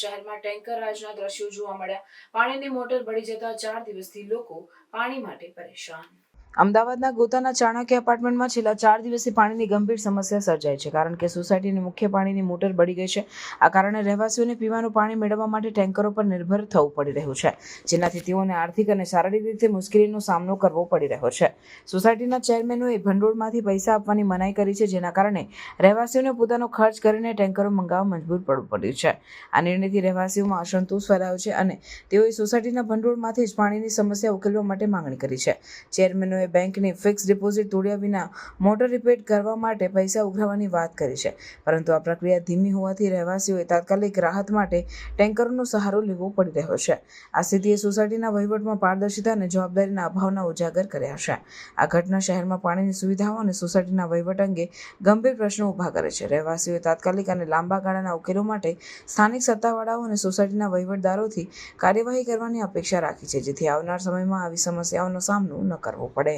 શહેરમાં ટેન્કર રાજના દ્રશ્યો જોવા મળ્યા. પાણીની મોટર બળી જતા 4 દિવસથી લોકો પાણી માટે પરેશાન. અમદાવાદના ગોતાના ચાણક્ય એપાર્ટમેન્ટમાં છેલ્લા 4 દિવસથી પાણીની ગંભીર સમસ્યા સર્જાઈ છે, કારણ કે સોસાયટીની મુખ્ય પાણીની મોટર બળી ગઈ છે. આ કારણે રહેવાસીઓને પીવાનું પાણી મેળવવા માટે ટેન્કરો પર નિર્ભર થવું પડી રહ્યું છે, જેનાથી તેઓને આર્થિક અને શારીરિક રીતે મુશ્કેલીનો સામનો કરવો પડી રહ્યો છે. સોસાયટીના ચેરમેનોએ ભંડોળમાંથી પૈસા આપવાની મનાઈ કરી છે, જેના કારણે રહેવાસીઓને પોતાનો ખર્ચ કરીને ટેન્કરો મંગાવવા મજબૂર પડવું પડ્યું છે. આ નિર્ણયથી રહેવાસીઓમાં અસંતોષ ફેલાયો છે અને તેઓએ સોસાયટીના ભંડોળમાંથી જ પાણીની સમસ્યા ઉકેલવા માટે માંગણી કરી છે. ચેરમેનોએ બેંકની ફિક્સ ડિપોઝિટ તોડ્યા વિના મોટર રિપેર કરવા માટે પૈસા ઉઘરાવવાની વાત કરી છે, પરંતુ આ પ્રક્રિયા ધીમી હોવાથી રહેવાસીઓએ તાત્કાલિક રાહત માટે ટેન્કરોનો સહારો લેવો પડી રહ્યો છે. આ સ્થિતિએ સોસાયટીના વહીવટમાં પારદર્શિતા અને જવાબદારીના અભાવના ઉજાગર કર્યા છે. આ ઘટના શહેરમાં પાણીની સુવિધાઓ અને સોસાયટીના વહીવટ અંગે ગંભીર પ્રશ્નો ઊભા કરે છે. રહેવાસીઓએ તાત્કાલિક અને લાંબા ગાળાના ઉકેલો માટે સ્થાનિક સત્તાવાળાઓ અને સોસાયટીના વહીવટદારોથી કાર્યવાહી કરવાની અપેક્ષા રાખી છે, જેથી આવનાર સમયમાં આવી સમસ્યાઓનો સામનો ન કરવો પડે.